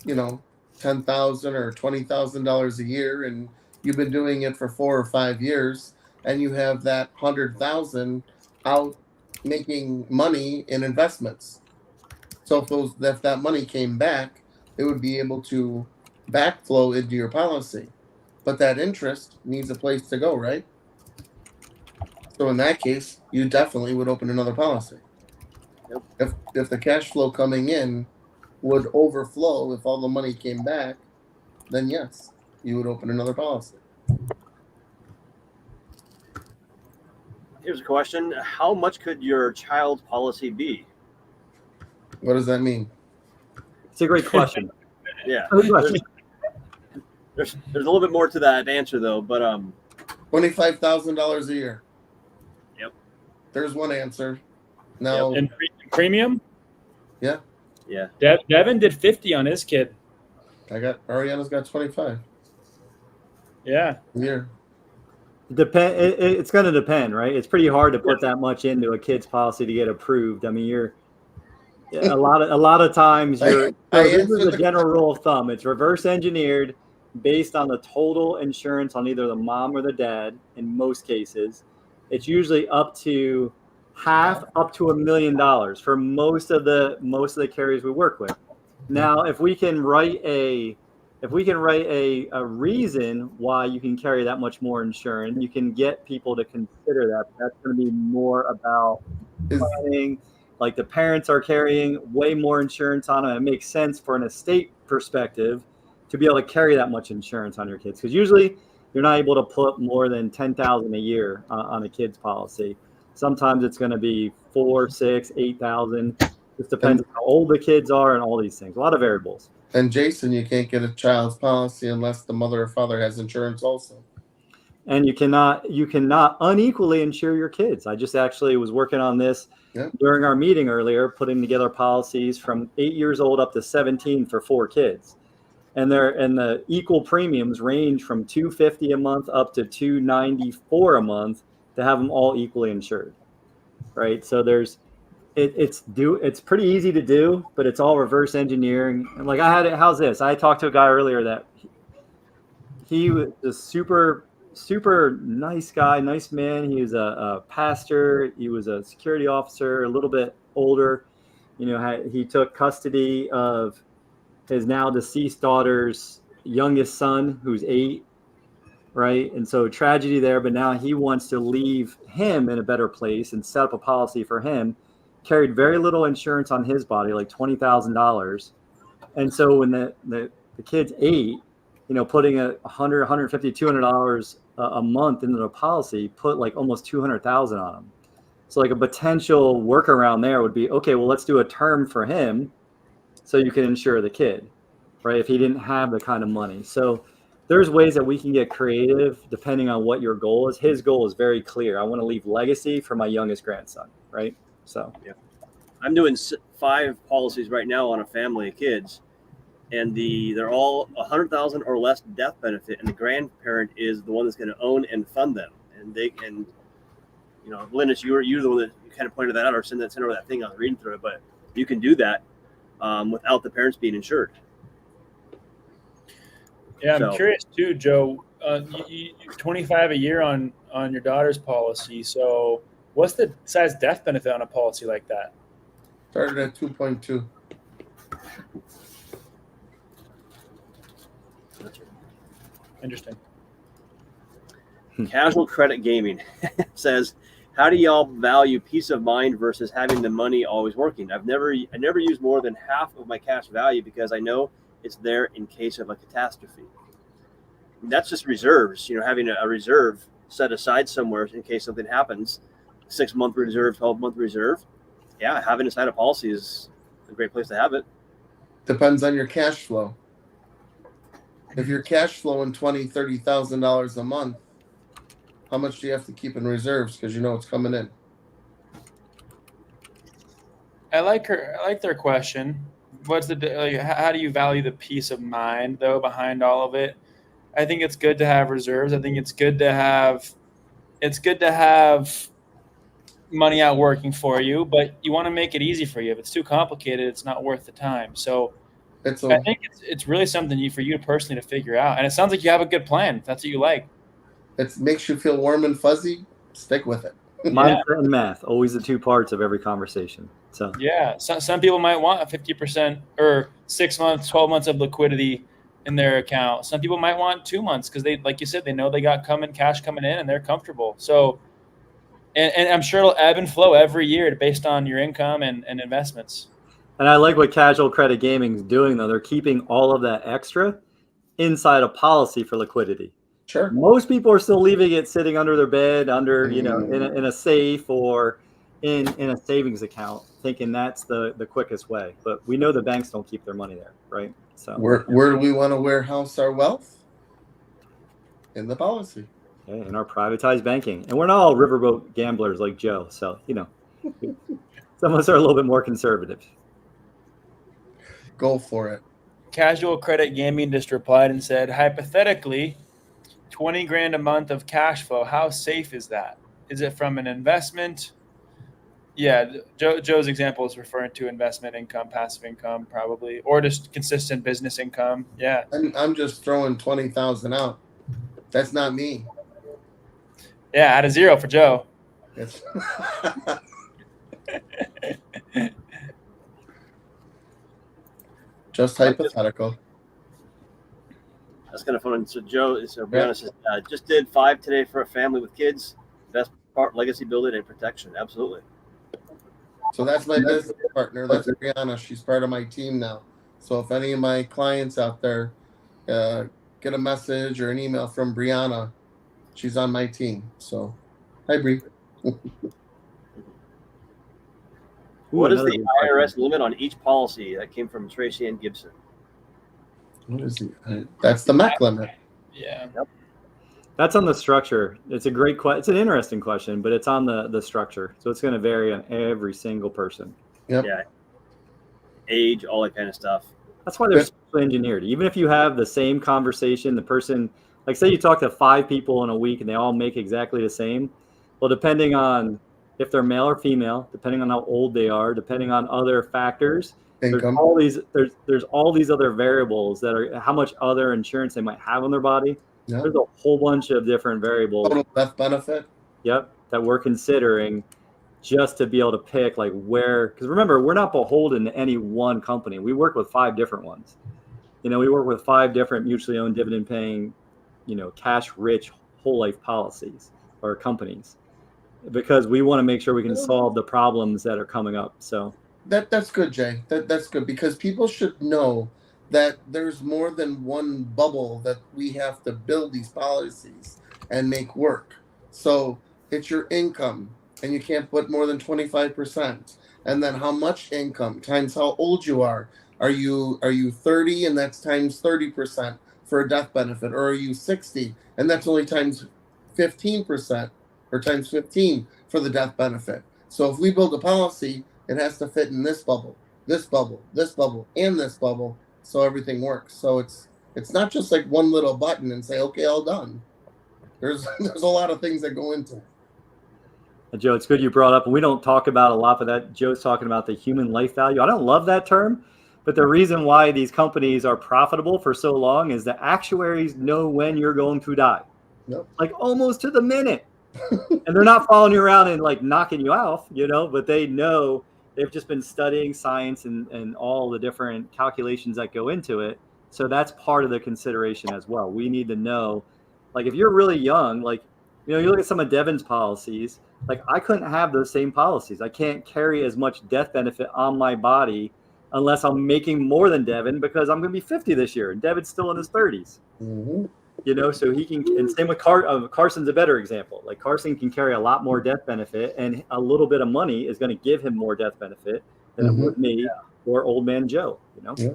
$10,000 or $20,000 a year, and you've been doing it for 4 or 5 years, and you have that 100,000 out making money in investments. So if that money came back, it would be able to backflow into your policy. But that interest needs a place to go, right? So in that case, you definitely would open another policy. If the cash flow coming in would overflow, if all the money came back, then yes, you would open another policy. Here's a question: how much could your child's policy be? What does that mean? It's a great question. Yeah, Good question. there's a little bit more to that answer though, but $25,000 a year. Yep. There's one answer. Now, And premium? yeah, Devin did 50 on his kid. Ariana's got 25 Yeah. a year. It's going to depend, right? It's pretty hard to put that much into a kid's policy to get approved. I mean, a lot of times this is a general rule of thumb. It's reverse engineered based on the total insurance on either the mom or the dad. In most cases, it's usually up to half up to $1 million for most of the carriers we work with. Now, if we can write a reason why you can carry that much more insurance, you can get people to consider that. That's going to be more about planning. Like the parents are carrying way more insurance on them. It makes sense for an estate perspective to be able to carry that much insurance on your kids, because usually you're not able to put more than $10,000 a year on a kid's policy. Sometimes it's going to be 4, 6, 8,000. Just depends on how old the kids are and all these things. A lot of variables. And Jason, you can't get a child's policy unless the mother or father has insurance also. And you cannot unequally insure your kids. I just actually was working on this during our meeting earlier, putting together policies from 8 years old up to 17 for 4 kids. And the equal premiums range from $250 a month up to $294 a month to have them all equally insured. Right? So it's pretty easy to do, but it's all reverse engineering. And like how's this? I talked to a guy earlier that he was a super nice guy, nice man. He was a pastor. He was a security officer, a little bit older. He took custody of his now deceased daughter's youngest son, who's 8. Right. And so tragedy there, but now he wants to leave him in a better place and set up a policy for him. Carried very little insurance on his body, like $20,000. And so when the kid's 8, putting $100, $150, $200 a month into the policy, put like almost $200,000 on him. So like a potential workaround there would be, okay, well, let's do a term for him so you can insure the kid, right? If he didn't have the kind of money. So there's ways that we can get creative depending on what your goal is. His goal is very clear. I want to leave legacy for my youngest grandson, right? So I'm doing 5 policies right now on a family of kids, and they're all 100,000 or less death benefit, and the grandparent is the one that's going to own and fund them. And Linus, you're the one that kind of pointed that out or sent over that thing. I was reading through it, but you can do that without the parents being insured. Yeah, I'm curious too, Joe. You 25 a year on your daughter's policy. So, what's the size death benefit on a policy like that? Started at 2.2. Interesting. Casual Credit Gaming says, how do y'all value peace of mind versus having the money always working? I never use more than half of my cash value because I know it's there in case of a catastrophe. That's just reserves, having a reserve set aside somewhere in case something happens. 6-month reserve, 12-month reserve. Yeah, having a side of policy is a great place to have it. Depends on your cash flow. If you're cash flowing $20,000, $30,000 a month, how much do you have to keep in reserves because it's coming in? I like their question. How do you value the peace of mind though behind all of it? I think it's good to have reserves. I think it's good to have money out working for you, but you want to make it easy for you. If it's too complicated, it's not worth the time. So I think it's really something for you personally to figure out. And it sounds like you have a good plan. If that's what you like. It makes you feel warm and fuzzy. Stick with it. Mindset and math, always the two parts of every conversation. So yeah, some people might want a 50% or 6 months, 12 months of liquidity in their account. Some people might want 2 months because they, like you said, they know they got cash coming in and they're comfortable. So, and I'm sure it'll ebb and flow every year based on your income and investments. And I like what Casual Credit Gaming is doing, though. They're keeping all of that extra inside a policy for liquidity. Sure. Most people are still leaving it sitting under their bed, under, in a safe or in a savings account, thinking that's the quickest way. But we know the banks don't keep their money there, right? So where do we want to warehouse our wealth? In the policy. Okay, in our privatized banking. And we're not all riverboat gamblers like Joe. So, some of us are a little bit more conservative. Go for it. Casual Credit Gaming just replied and said, hypothetically, 20 grand a month of cash flow. How safe is that? Is it from an investment? Yeah, Joe's example is referring to investment income, passive income, probably, or just consistent business income. Yeah. I'm just throwing 20,000 out. That's not me. Yeah, add a zero for Joe. It's just hypothetical. That's kind of fun. So Brianna says, just did 5 today for a family with kids. Best part, legacy building and protection. Absolutely. So that's my business partner. That's Brianna. She's part of my team now. So if any of my clients out there get a message or an email from Brianna, she's on my team. So, hi, Bri. What is the IRS limit on each policy? That came from Tracy Ann Gibson. What is it? That's the MEC limit. Yeah. Yep. That's on the structure. It's a great question. It's an interesting question, but it's on the structure. So it's going to vary on every single person. Yep. Yeah. Age, all that kind of stuff. That's why they're specially engineered. Even if you have the same conversation, the person, like say you talk to 5 people in a week and they all make exactly the same. Well, depending on if they're male or female, depending on how old they are, depending on other factors, there's all these other variables that are how much other insurance they might have on their body. Yep. There's a whole bunch of different variables. Total death benefit. Yep, that we're considering just to be able to pick like where, because remember, we're not beholden to any one company. We work with 5 different ones. We work with 5 different mutually owned dividend paying, cash rich whole life policies or companies, because we want to make sure we can solve the problems that are coming up. So that's good, Jay. That's good, because people should know that there's more than one bubble that we have to build these policies and make work. So it's your income, and you can't put more than 25%. And then how much income times how old you are. Are you 30 and that's times 30% for a death benefit? Or are you 60 and that's only times 15% or times 15 for the death benefit? So if we build a policy, it has to fit in this bubble, this bubble, this bubble, and this bubble, so everything works. So it's not just like one little button and say, okay, all done. There's a lot of things that go into it. Joe, it's good you brought up, and we don't talk about a lot of that. Joe's talking about the human life value. I don't love that term, but the reason why these companies are profitable for so long is the actuaries know when you're going to die. Yep. Like almost to the minute. And they're not following you around and like knocking you off, but they know. They've just been studying science and all the different calculations that go into it. So that's part of the consideration as well. We need to know, like if you're really young, like, you look at some of Devin's policies, like I couldn't have those same policies. I can't carry as much death benefit on my body unless I'm making more than Devin, because I'm going to be 50 this year and Devin's still in his 30s. Mm-hmm. So he can, and same with Carson's a better example. Like Carson can carry a lot more death benefit, and a little bit of money is going to give him more death benefit than it would me or old man Joe, Yeah.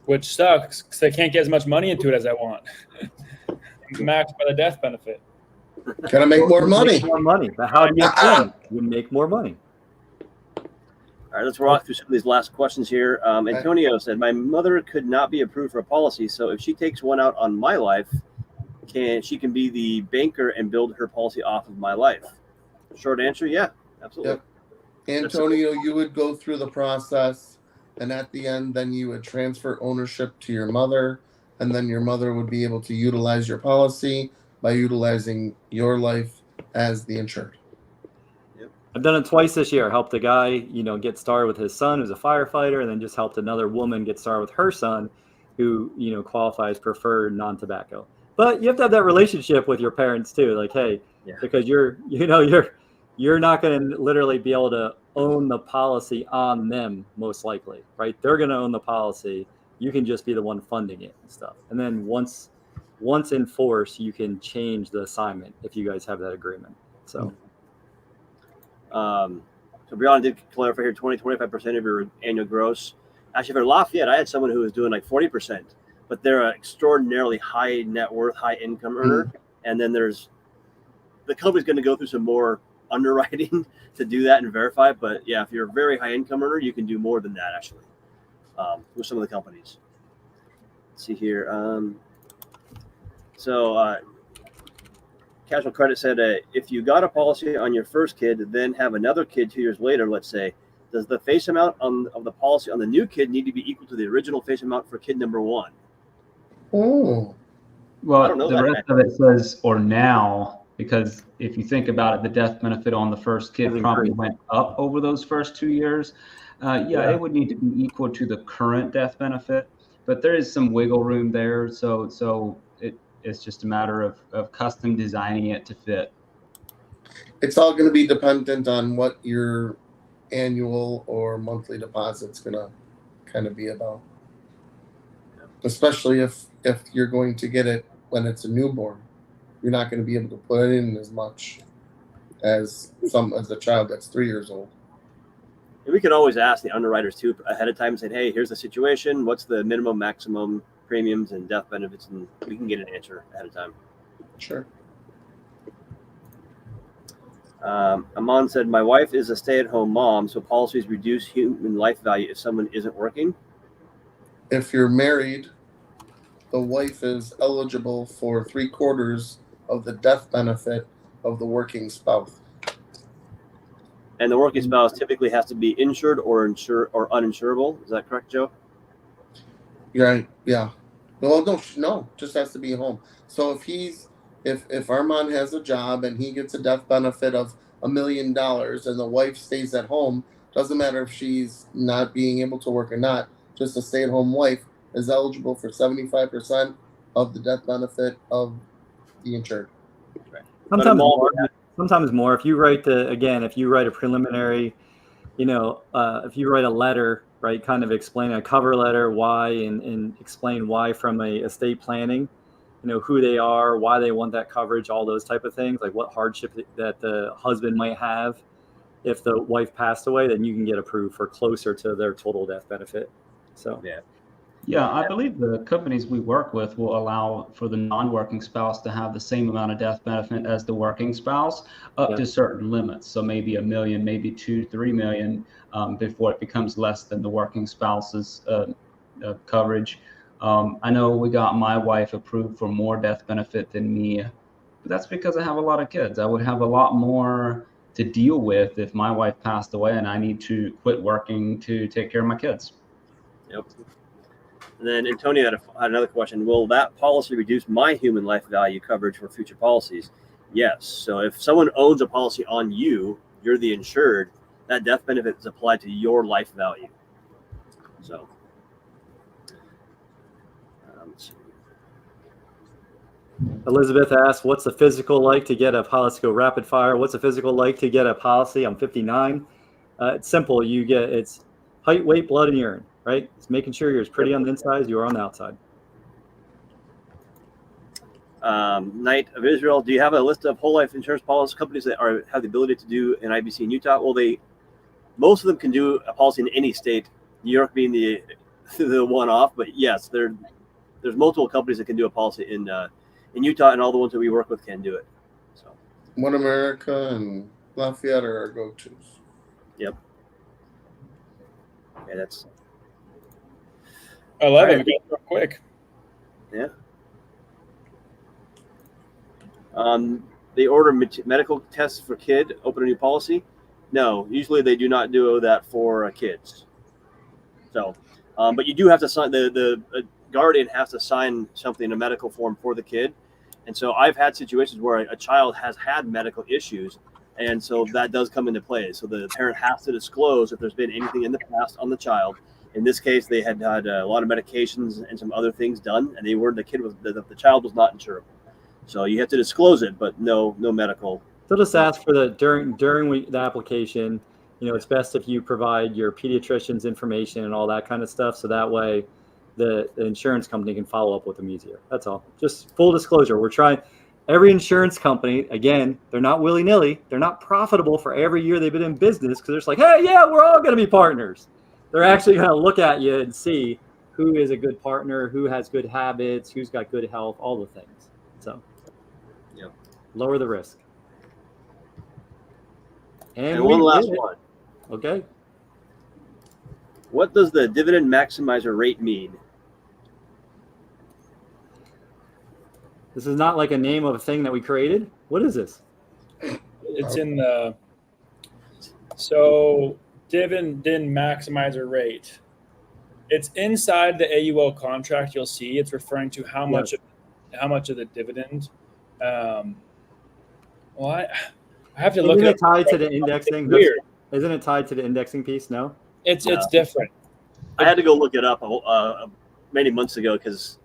Which sucks because I can't get as much money into it as I want. Maxed by the death benefit. Gotta make more money. Make more money. But how do you make money? You make more money. All right, let's walk through some of these last questions here. Antonio said, my mother could not be approved for a policy, so if she takes one out on my life, she can be the banker and build her policy off of my life? Short answer, yeah, Absolutely. Yep. Antonio, you would go through the process, and at the end, then you would transfer ownership to your mother, and then your mother would be able to utilize your policy by utilizing your life as the insured. I've done it twice this year. Helped a guy, get started with his son, who's a firefighter, and then just helped another woman get started with her son, who, qualifies preferred non-tobacco. But you have to have that relationship with your parents too. Like, hey, because you're not going to literally be able to own the policy on them, most likely, right? They're going to own the policy. You can just be the one funding it and stuff. And then once in force, you can change the assignment if you guys have that agreement. So. So Brianna did clarify here 20-25% of your annual gross. Actually, for Lafayette, I had someone who was doing like 40%, but they're an extraordinarily high net worth, high income earner. And then the company's going to go through some more underwriting to do that and verify. But yeah, if you're a very high income earner, you can do more than that actually with some of the companies. Let's see here. Casual Credit said, if you got a policy on your first kid, then have another kid 2 years later, let's say, does the face amount of the policy on the new kid need to be equal to the original face amount for kid number one? Oh. Well, the rest of it says, or now, because if you think about it, the death benefit on the first kid probably went up over those first 2 years. It would need to be equal to the current death benefit, but there is some wiggle room there. So it's just a matter of custom designing it to fit. It's all going to be dependent on what your annual or monthly deposit's going to kind of be about. Especially if you're going to get it when it's a newborn. You're not going to be able to put in as much as a child that's 3 years old. And we can always ask the underwriters too ahead of time and say, hey, here's the situation. What's the minimum, maximum premiums and death benefits? And we can get an answer ahead of time. Sure. Amon said, my wife is a stay-at-home mom, so policies reduce human life value if someone isn't working. If you're married, the wife is eligible for 3/4 of the death benefit of the working spouse. And the working spouse typically has to be insured or uninsurable. Is that correct, Joe? Right. Yeah. Well, no, just has to be home. So if Armand has a job and he gets a death benefit of $1 million and the wife stays at home, doesn't matter if she's not being able to work or not, just a stay-at-home wife is eligible for 75% of the death benefit of the insured. Right. Sometimes more. If you write a preliminary, if you write a letter, right, kind of explain a cover letter, why, and explain why from a estate planning, who they are, why they want that coverage, all those type of things, like what hardship that the husband might have if the wife passed away, then you can get approved for closer to their total death benefit. So yeah, I believe the companies we work with will allow for the non-working spouse to have the same amount of death benefit as the working spouse up to certain limits. So maybe $1 million, maybe $2, $3 million before it becomes less than the working spouse's coverage. I know we got my wife approved for more death benefit than me, but that's because I have a lot of kids. I would have a lot more to deal with if my wife passed away and I need to quit working to take care of my kids. Yep. And then Antonio had another question. Will that policy reduce my human life value coverage for future policies? Yes. So if someone owns a policy on you, you're the insured, that death benefit is applied to your life value. So let's see. Elizabeth asked, what's the physical like to get a policy? Go rapid fire. What's the physical like to get a policy? I'm 59. It's simple. It's height, weight, blood, and urine, right? It's making sure you're as pretty on the inside as you are on the outside. Knight of Israel, do you have a list of whole life insurance policy companies that have the ability to do an IBC in Utah? Well, most of them can do a policy in any state, New York being the one-off, but yes, there's multiple companies that can do a policy in Utah, and all the ones that we work with can do it. So, One America and Lafayette are our go-tos. Yep. Okay, that's. I love it. We got real quick. Yeah. They order medical tests for kid. Open a new policy. No, usually they do not do that for kids. So, but you do have to sign, the guardian has to sign something in a medical form for the kid. And so I've had situations where a child has had medical issues, and so that does come into play. So the parent has to disclose if there's been anything in the past on the child. In this case, they had had a lot of medications and some other things done, and the child was not insurable. So you have to disclose it, but no medical. So just ask for during the application. It's best if you provide your pediatrician's information and all that kind of stuff, so that way the insurance company can follow up with them easier. That's all. Just full disclosure. We're trying. Every insurance company, again, they're not willy-nilly. They're not profitable for every year they've been in business because they're just like, hey, yeah, we're all going to be partners. They're actually going to look at you and see who is a good partner, who has good habits, who's got good health, all the things. So, lower the risk. And one last one. Okay. What does the dividend maximizer rate mean? This is not like a name of a thing that we created. What is this? It's in the dividend maximizer rate. It's inside the AUL contract. You'll see it's referring to how much of the dividend. I have to look. Isn't it tied to the indexing? Weird. Isn't it tied to the indexing piece? No. It's different. I had to go look it up many months ago because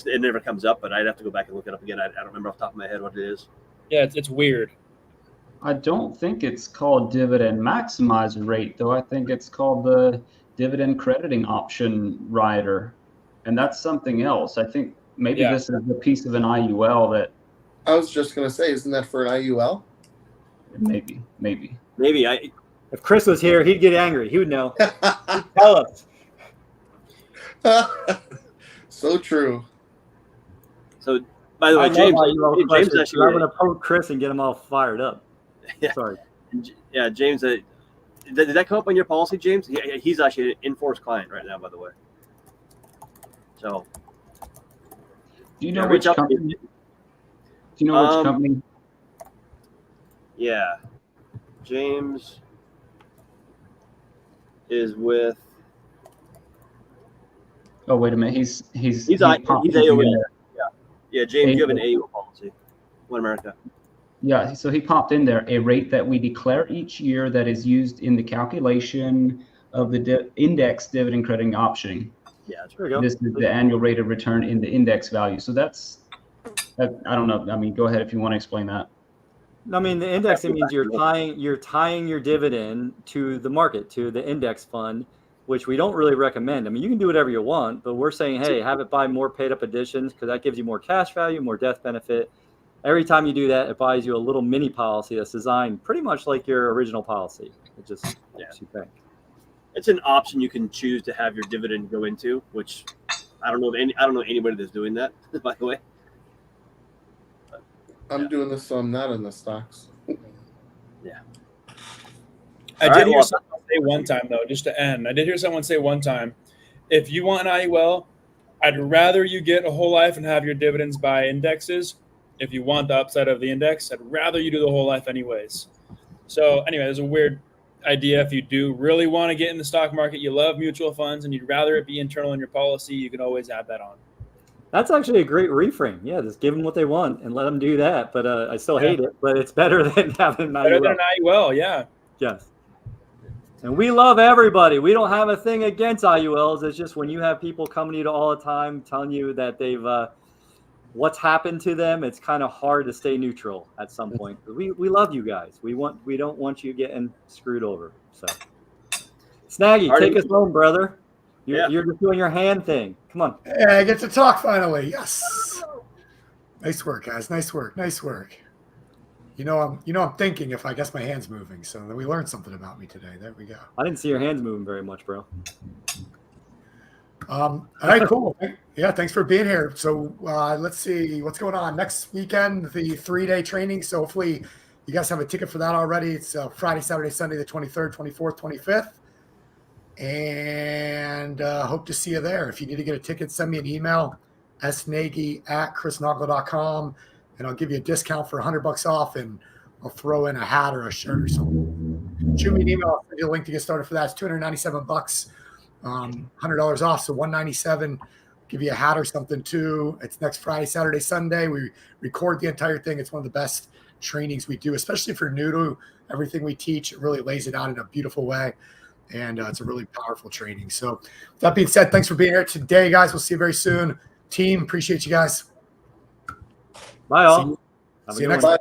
it never comes up. But I'd have to go back and look it up again. I don't remember off the top of my head what it is. Yeah, it's weird. I don't think it's called dividend maximizer rate, though. I think it's called the dividend crediting option rider, and that's something else. I think maybe this is a piece of an IUL that. I was just gonna say, isn't that for an IUL? Maybe. If Chris was here, he'd get angry. He would know. He'd tell us. So true. So, by the way, James actually. I'm going to poke Chris and get him all fired up. Yeah. Sorry. Yeah, James. Did that come up on your policy, James? He's actually an enforced client right now, by the way. So. Do you know which company? Do you know which company? Yeah, James is with. Oh, wait a minute. He's AOL. Yeah, James, you have an AOL policy. One America. Yeah, so he popped in there a rate that we declare each year that is used in the calculation of the index dividend crediting option. Yeah, that's right. This is the annual rate of return in the index value. So that, I don't know. I mean, go ahead if you want to explain that. I mean, the indexing means you're tying your dividend to the market, to the index fund, which we don't really recommend. I mean, you can do whatever you want, but we're saying, hey, have it buy more paid up additions because that gives you more cash value, more death benefit. Every time you do that, it buys you a little mini policy that's designed pretty much like your original policy. It just makes you think. It's an option you can choose to have your dividend go into, which I don't know anybody that's doing that, by the way. I'm doing this, so I'm not in the stocks. Yeah. I did hear someone say one time, though, just to end. I did hear someone say one time, if you want an IUL, I'd rather you get a whole life and have your dividends by indexes. If you want the upside of the index, I'd rather you do the whole life anyways. So anyway, there's a weird idea. If you do really want to get in the stock market, you love mutual funds, and you'd rather it be internal in your policy, you can always add that on. That's actually a great reframe. Yeah, just give them what they want and let them do that. But I still hate it. But it's better than having an IUL. Better than an IUL, yeah. Yes. And we love everybody. We don't have a thing against IULs. It's just when you have people coming to you all the time telling you that they've what's happened to them, it's kind of hard to stay neutral at some point. We love you guys. We don't want you getting screwed over. So, Snaggy, take us home, brother. You're just doing your hand thing. Come on. Hey, I get to talk finally. Yes. Nice work, guys. Nice work. You know I'm thinking if I guess my hand's moving. So we learned something about me today. There we go. I didn't see your hands moving very much, bro. All right, cool. Yeah, thanks for being here. So let's see what's going on next weekend, the 3-day training. So hopefully you guys have a ticket for that already. It's Friday, Saturday, Sunday, the 23rd, 24th, 25th. And hope to see you there. If you need to get a ticket, send me an email, snaggy@chrisnogla.com, and I'll give you a discount for $100 off, and I'll throw in a hat or a shirt or something. shoot me an email. I'll send you a link to get started for that. It's $297, $100 off. So $197. Give you a hat or something too. It's next Friday, Saturday, Sunday. We record the entire thing. It's one of the best trainings we do, especially if you're new to everything we teach. It really lays it out in a beautiful way. And it's a really powerful training. So with that being said, thanks for being here today, guys. We'll see you very soon. Team, appreciate you guys. Bye all. See you next time.